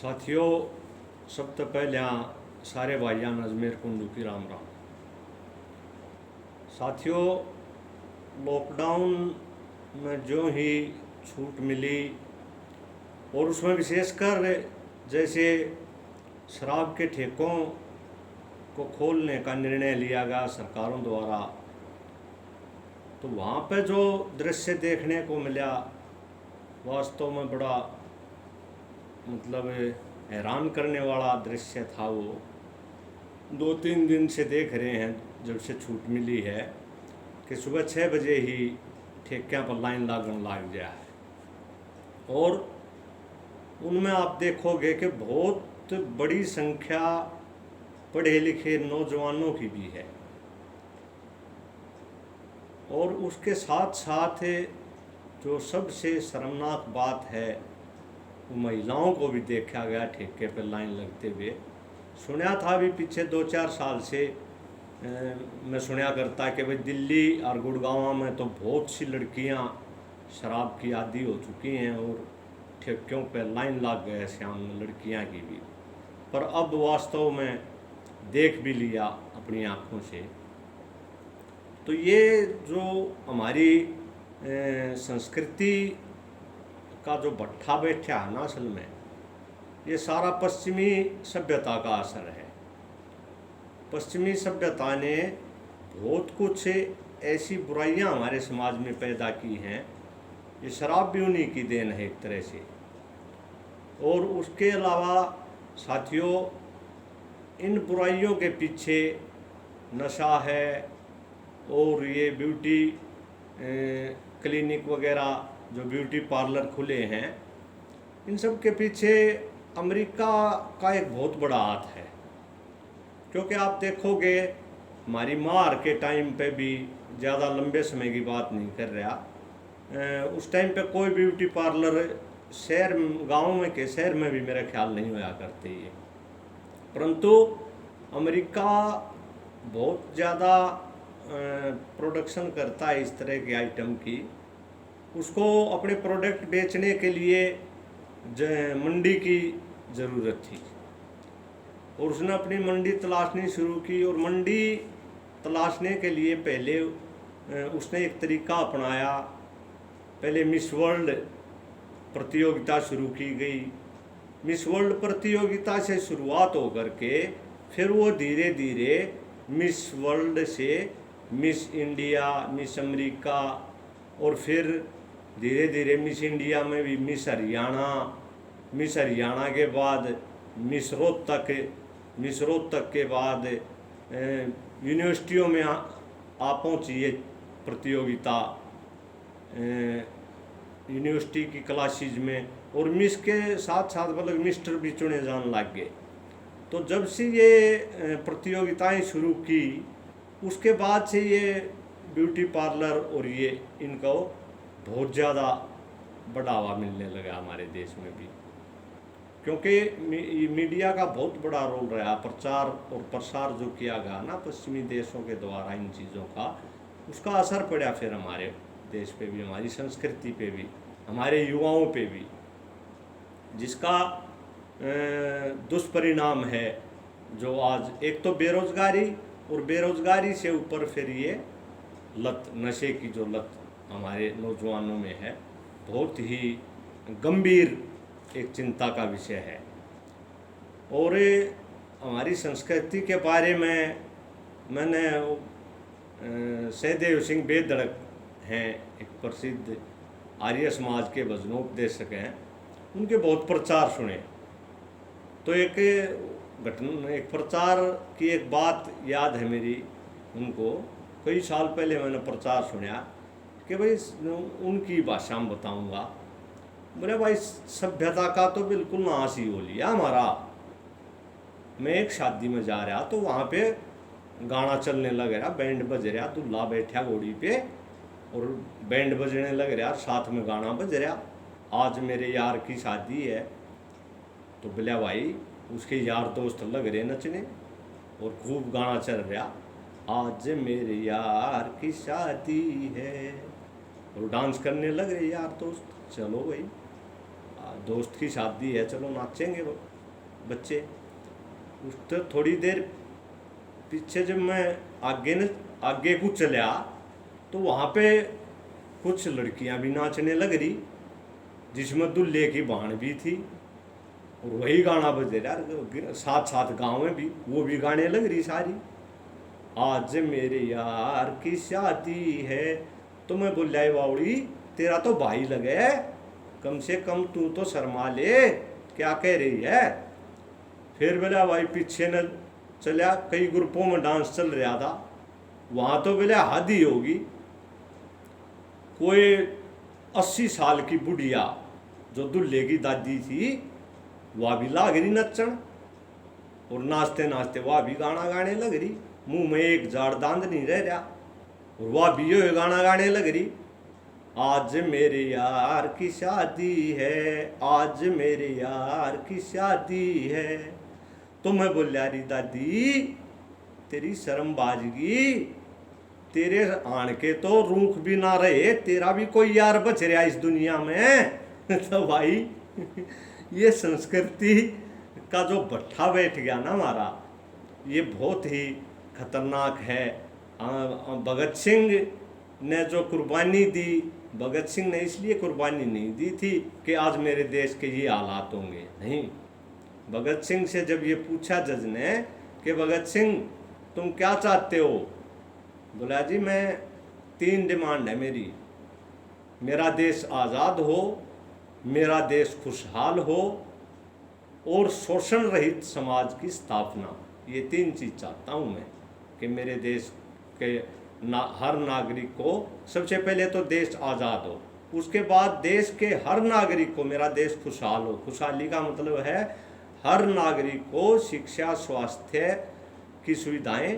साथियों, सबसे पहले सारे भाइयों अजमेर कुंडू की राम राम। साथियों, लॉकडाउन में जो ही छूट मिली और उसमें विशेषकर जैसे शराब के ठेकों को खोलने का निर्णय लिया गया सरकारों द्वारा, तो वहाँ पे जो दृश्य देखने को मिला वास्तव में बड़ा मतलब हैरान करने वाला दृश्य था। वो 2-3 दिन से देख रहे हैं जब से छूट मिली है कि सुबह 6 बजे ही ठेकियाँ पर लाइन लागने लग गया है और उनमें आप देखोगे कि बहुत बड़ी संख्या पढ़े लिखे नौजवानों की भी है और उसके साथ साथ जो सबसे शर्मनाक बात है वो महिलाओं को भी देखा गया ठेके पर लाइन लगते हुए। सुना था भी पीछे 2-4 साल से मैं सुना करता कि भाई दिल्ली और गुड़गांव में तो बहुत सी लड़कियां शराब की आदी हो चुकी हैं और ठेकों पे लाइन लग गए सामने लड़कियां की भी। पर अब वास्तव में देख भी लिया अपनी आँखों से, तो ये जो हमारी संस्कृति का जो भट्ठा बैठा है ना, असल में ये सारा पश्चिमी सभ्यता का असर है। पश्चिमी सभ्यता ने बहुत कुछ ऐसी बुराइयां हमारे समाज में पैदा की हैं, ये शराब भी उन्हीं की देन है एक तरह से। और उसके अलावा साथियों, इन बुराइयों के पीछे नशा है और ये ब्यूटी क्लिनिक वगैरह जो ब्यूटी पार्लर खुले हैं, इन सब के पीछे अमेरिका का एक बहुत बड़ा हाथ है। क्योंकि आप देखोगे हमारी मार के टाइम पे भी, ज़्यादा लंबे समय की बात नहीं कर रहा, उस टाइम पे कोई ब्यूटी पार्लर शहर गांव में के शहर में भी मेरा ख्याल नहीं होया करते ये। परंतु अमेरिका बहुत ज़्यादा प्रोडक्शन करता है इस तरह के आइटम की। उसको अपने प्रोडक्ट बेचने के लिए मंडी की ज़रूरत थी और उसने अपनी मंडी तलाशनी शुरू की। और मंडी तलाशने के लिए पहले उसने एक तरीका अपनाया। पहले मिस वर्ल्ड प्रतियोगिता शुरू की गई। मिस वर्ल्ड प्रतियोगिता से शुरुआत होकर के फिर वो धीरे धीरे मिस वर्ल्ड से मिस इंडिया, मिस अमेरिका और फिर धीरे धीरे मिस इंडिया में भी मिस हरियाणा, मिस हरियाणा के बाद मिस रोहतक के बाद यूनिवर्सिटियों में आ पहुँची ये प्रतियोगिता यूनिवर्सिटी की क्लासेज में। और मिस के साथ साथ मतलब मिस्टर भी चुने जाने लग गए। तो जब से ये प्रतियोगिताएं शुरू की उसके बाद से ये ब्यूटी पार्लर और ये इनको बहुत ज़्यादा बढ़ावा मिलने लगा हमारे देश में भी। क्योंकि मीडिया का बहुत बड़ा रोल रहा, प्रचार और प्रसार जो किया गया ना पश्चिमी देशों के द्वारा इन चीज़ों का, उसका असर पड़ा फिर हमारे देश पे भी, हमारी संस्कृति पे भी, हमारे युवाओं पे भी, जिसका दुष्परिणाम है जो आज एक तो बेरोजगारी और बेरोजगारी से ऊपर फिर ये लत, नशे की जो लत हमारे नौजवानों में है, बहुत ही गंभीर एक चिंता का विषय है। और हमारी संस्कृति के बारे में मैंने सहदेव सिंह बेधड़क हैं, एक प्रसिद्ध आर्य समाज के भजनोपदेशक हैं, उनके बहुत प्रचार सुने। तो एक प्रचार की एक बात याद है मेरी उनको। कई साल पहले मैंने प्रचार सुना कि भाई उनकी भाषा में बताऊंगा। बोले भाई सभ्यता का तो बिल्कुल नाश ही हो लिया हमारा। मैं एक शादी में जा रहा तो वहाँ पे गाना चलने लग रहा, बैंड बज रहा, दूल्हा बैठा घोड़ी पे और बैंड बजने लग रहा, साथ में गाना बज रहा। आज मेरे यार की शादी है, तो बोला भाई उसके यार दोस्त लग रहे नचने और खूब गाना चल रहा, आज मेरे यार की शादी है, और डांस करने लग रहे यार दोस्त। चलो भाई दोस्त की शादी है, चलो नाचेंगे वो। बच्चे। उस तो थोड़ी देर पीछे जब मैं आगे को चला तो वहाँ पे कुछ लड़कियाँ भी नाचने लग रही, जिसमें दूल्हे की बहन भी थी, और वही गाना बज रहा, साथ साथ गाँव में भी वो भी गाने लग रही सारी। आज मेरे यार की शादी है। तो मैं बोल रहा बावड़ी, तेरा तो भाई लगे, कम से कम तू तो शर्मा ले, क्या कह रही है। फिर बोला भाई पीछे न चला, कई ग्रुपों में डांस चल रहा था, वहाँ तो बोले हद ही होगी। कोई 80 साल की बुढ़िया जो दूल्हे की दादी थी वह भी लाग रही नचन, और नाचते नाचते वह भी गाना गाने लग रही, मुंह में एक जाड़ दांत नहीं रह रहा, और वह भी ये गाना गाने लग रही। आज मेरे यार की शादी है, आज मेरे यार की शादी है। तो मैं बोल रही दादी तेरी शर्म बाजगी, तेरे आन के तो रूख भी ना रहे, तेरा भी कोई यार बच रहा इस दुनिया में। तो भाई ये संस्कृति का जो भट्ठा बैठ गया ना हमारा, ये बहुत ही खतरनाक है। भगत सिंह ने जो कुर्बानी दी, भगत सिंह ने इसलिए कुर्बानी नहीं दी थी कि आज मेरे देश के ये हालात होंगे, नहीं। भगत सिंह से जब ये पूछा जज ने कि भगत सिंह तुम क्या चाहते हो, बोला जी मैं 3 डिमांड है मेरी, मेरा देश आज़ाद हो, मेरा देश खुशहाल हो, और शोषण रहित समाज की स्थापना। ये 3 चीज़ चाहता हूँ मैं, कि मेरे देश के हर नागरिक को, सबसे पहले तो देश आज़ाद हो, उसके बाद देश के हर नागरिक को, मेरा देश खुशहाल हो। खुशहाली का मतलब है हर नागरिक को शिक्षा स्वास्थ्य की सुविधाएं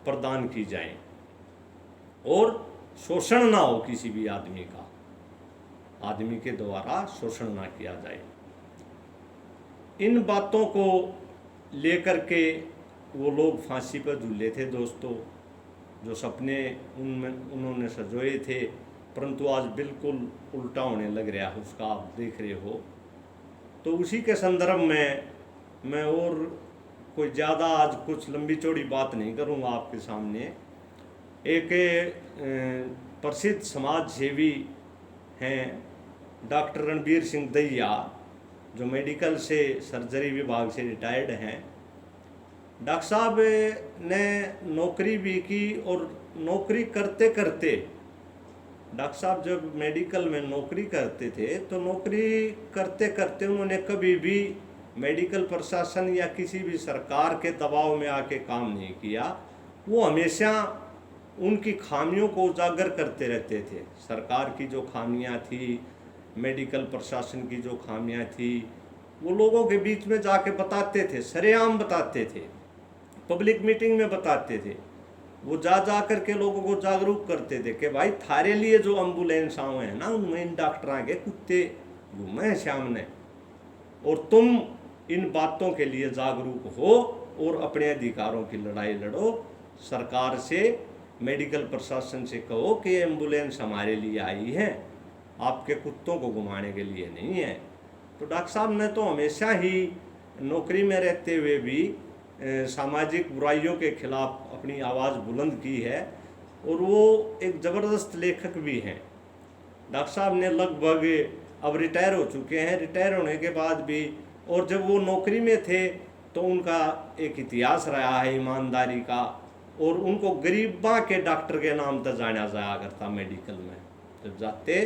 प्रदान की जाएं, और शोषण ना हो किसी भी आदमी का, आदमी के द्वारा शोषण ना किया जाए। इन बातों को लेकर के वो लोग फांसी पर झूले थे दोस्तों, जो सपने उन्होंने सजोए थे, परंतु आज बिल्कुल उल्टा होने लग रहा है, उसका आप देख रहे हो। तो उसी के संदर्भ में मैं और कोई ज़्यादा आज कुछ लंबी चौड़ी बात नहीं करूँगा आपके सामने। एक प्रसिद्ध समाज सेवी हैं डॉक्टर रणबीर सिंह दहिया, जो मेडिकल से सर्जरी विभाग से रिटायर्ड हैं। डॉक्टर साहब ने नौकरी भी की, और नौकरी करते करते, डॉक्टर साहब जब मेडिकल में नौकरी करते थे तो नौकरी करते करते उन्होंने कभी भी मेडिकल प्रशासन या किसी भी सरकार के दबाव में आके काम नहीं किया। वो हमेशा उनकी खामियों को उजागर करते रहते थे। सरकार की जो खामियां थी, मेडिकल प्रशासन की जो खामियां थी, वो लोगों के बीच में जाके बताते थे, सरेआम बताते थे, पब्लिक मीटिंग में बताते थे। वो जा कर के लोगों को जागरूक करते थे कि भाई थारे लिए जो एम्बुलेंस आए हैं ना, उनमें इन डॉक्टर के कुत्ते घूमे हैं सामने, और तुम इन बातों के लिए जागरूक हो और अपने अधिकारों की लड़ाई लड़ो। सरकार से, मेडिकल प्रशासन से कहो कि एम्बुलेंस हमारे लिए आई है, आपके कुत्तों को घुमाने के लिए नहीं है। तो डॉक्टर साहब ने तो हमेशा ही नौकरी में रहते हुए भी सामाजिक बुराइयों के खिलाफ अपनी आवाज़ बुलंद की है, और वो एक ज़बरदस्त लेखक भी हैं। डॉक्टर साहब ने लगभग, अब रिटायर हो चुके हैं, रिटायर होने के बाद भी, और जब वो नौकरी में थे तो उनका एक इतिहास रहा है ईमानदारी का, और उनको गरीबा के डॉक्टर के नाम तक जाना जाया करता मेडिकल में। जब जाते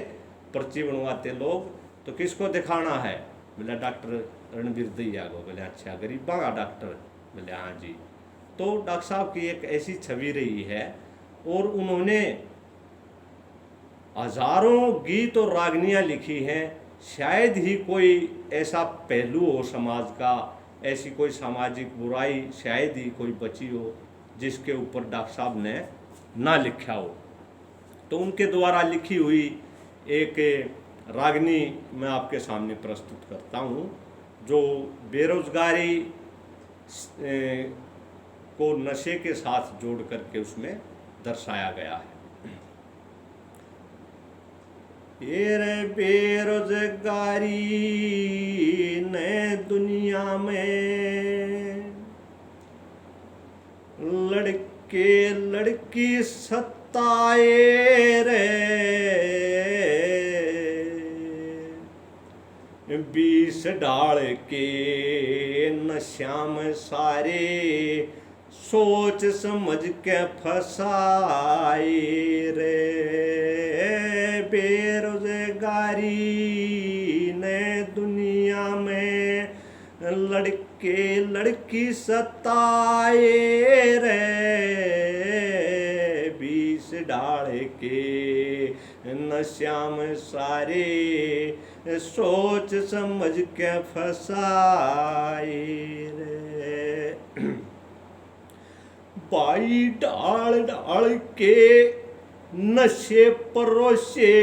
पर्ची बनवाते लोग तो किसको दिखाना है, बोला डॉक्टर रणबीर दहिया को। बोले अच्छा, गरीबा का डॉक्टर, बोले हाँ जी। तो डॉक्टर साहब की एक ऐसी छवि रही है, और उन्होंने हजारों गीत और रागनियाँ लिखी हैं। शायद ही कोई ऐसा पहलू हो समाज का, ऐसी कोई सामाजिक बुराई शायद ही कोई बची हो जिसके ऊपर डॉक्टर साहब ने ना लिखा हो। तो उनके द्वारा लिखी हुई एक रागनी मैं आपके सामने प्रस्तुत करता हूँ, जो बेरोजगारी को नशे के साथ जोड़ करके उसमें दर्शाया गया है। ये रे बेरोजगारी ने दुनिया में लड़के लड़की सताए रे, बीस डाल के नशा में सारे सोच समझ के फसाए रे। बेरोजगारी ने दुनिया में लड़के लड़की सताए रे, बीस डाल के नशा में सारे सोच समझ के फसाए रे। बाई डाल डाल के नशे परोसे,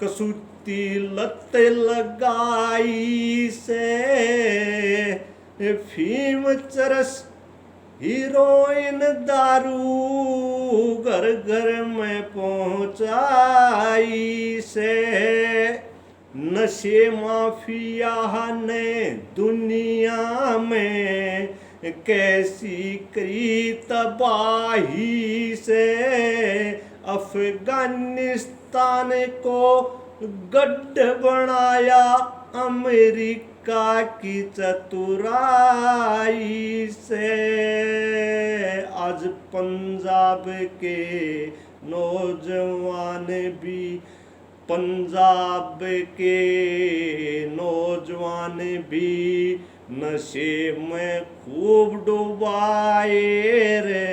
कसूती लत लगाई से, फीम चरस हीरोइन दारू घर घर में पहुंचाई से। नशे माफिया ने दुनिया में कैसी करी तबाही से, अफगानिस्तान को गड्ढ बनाया अमेरिका की चतुराई से। आज पंजाब के नौजवान भी, पंजाब के नौजवान भी नशे में खूब डुबाए रे,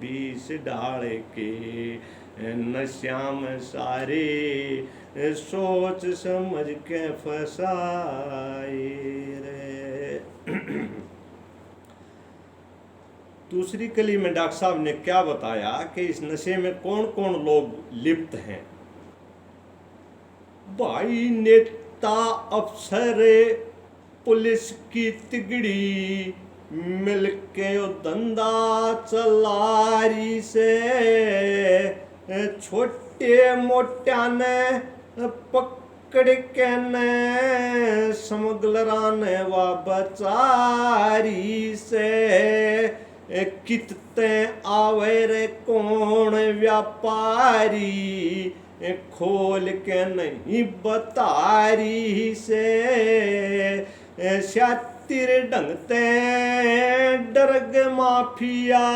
बीस डाल के नशा में सारे सोच समझ के फसाए रे। दूसरी कली में डॉक्टर साहब ने क्या बताया कि इस नशे में कौन कौन लोग लिप्त हैं। भाई नेता अफसर पुलिस की तिगड़ी मिलके धंधा चलारी से, छोटे मोटा ने पकड़ के ने स्मगलरा ने वा बचारी से, कितने आवे रे कौन व्यापारी खोल के नहीं बतारी से, शातिर ढंगते डरग माफिया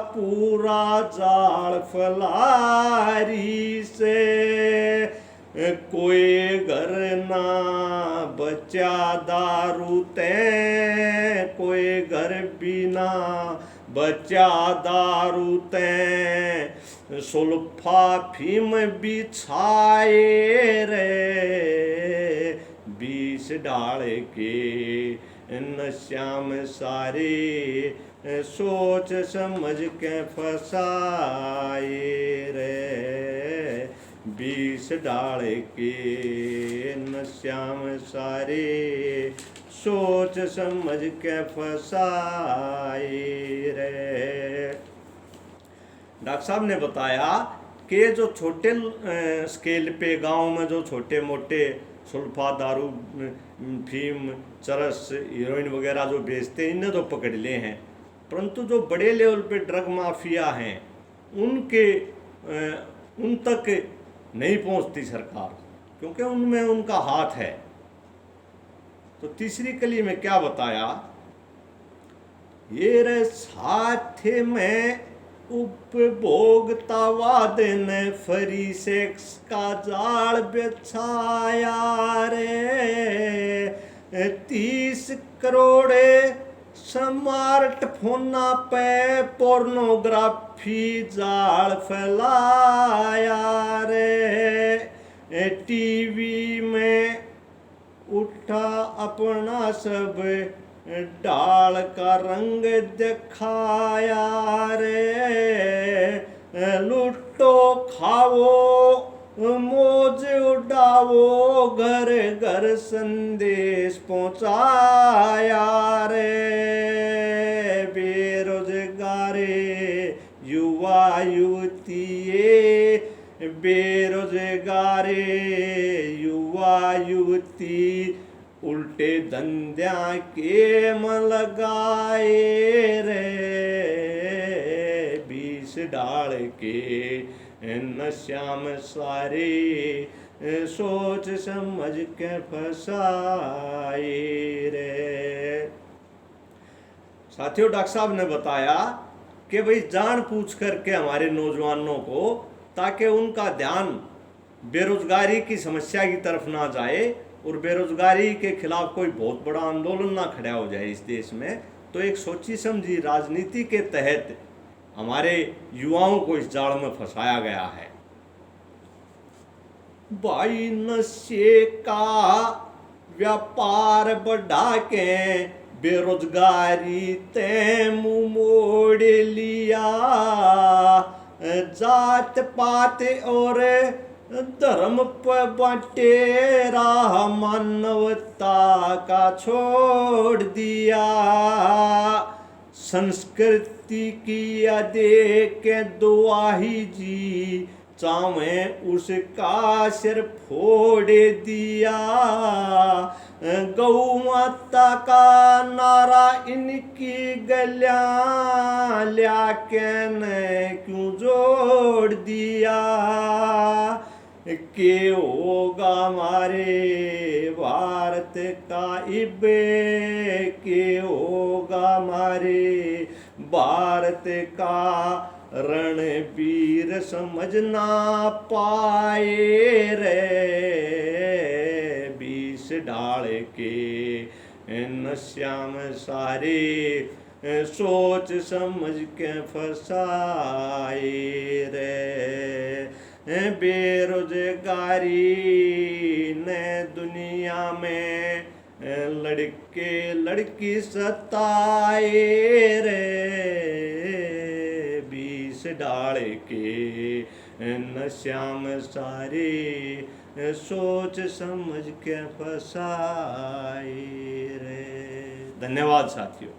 पूरा जाल फलारी से, कोई घर ना बचा दारू ते, कोई घर बिना बचा दारू ते, सुल्फा फीम बिछाए रे, बीस डाल के नशा में सारे सोच समझ के फसाए रे, बीस डाल के नशा में सारे सोच समझ के फसाए रे। डॉक्टर साहब ने बताया कि जो छोटे स्केल पे गांव में जो छोटे मोटे सुल्फा दारू फीम चरस हीरोइन वगैरह जो बेचते हैं इन्हें तो पकड़ लिए हैं, परंतु जो बड़े लेवल पे ड्रग माफिया हैं उन तक नहीं पहुंचती सरकार, क्योंकि उनमें उनका हाथ है। तो तीसरी कली में क्या बताया, ये रे साथ में उपभोक्तावाद ने फ्री सेक्स का जाल बिछाया रे, 30 करोड़ स्मार्टफोना पे पोर्नोग्राफी जाल फैलाया रे, टीवी में उठा अपना सब डाल का रंग दिखाया रे, लूटो खाओ मौज उड़ाओ घर घर संदेश पहुंचाया रे, बेरोजगारे युवा युवतिये, बेरोजगारे युवा युवती उल्टे धंध्या के म लगाए रे, बीस डाल के नशा में सारे, सोच समझ के फसाए रे। साथियों, डॉक्टर साहब ने बताया कि भाई जान पूछ करके हमारे नौजवानों को, ताकि उनका ध्यान बेरोजगारी की समस्या की तरफ ना जाए और बेरोजगारी के खिलाफ कोई बहुत बड़ा आंदोलन ना खड़ा हो जाए इस देश में, तो एक सोची समझी राजनीति के तहत हमारे युवाओं को इस जाल में फंसाया गया है। भाई नशे का व्यापार बढ़ा के बेरोजगारी ते मुंह मोड़ लिया, जात पात और धर्म पर बटेरा मानवता का छोड़ दिया, संस्कृति की देख के दुआही जी चावे उसका सिर फोड़ दिया, गौ माता का नारा इनकी गलियां ल्या के ने क्यों जोड़ दिया, के होगा हमारे भारत का इबे, के होगा हमारे भारत का रणवीर समझ ना पाए रे, बीस डाल के नशा में सारे, सोच समझ के फसाए रे। बेरोजगारी ने दुनिया में लड़के लड़की सताए रे, बीस डाल के नशा में सारे, सोच समझ के फसाए रे। धन्यवाद साथियों।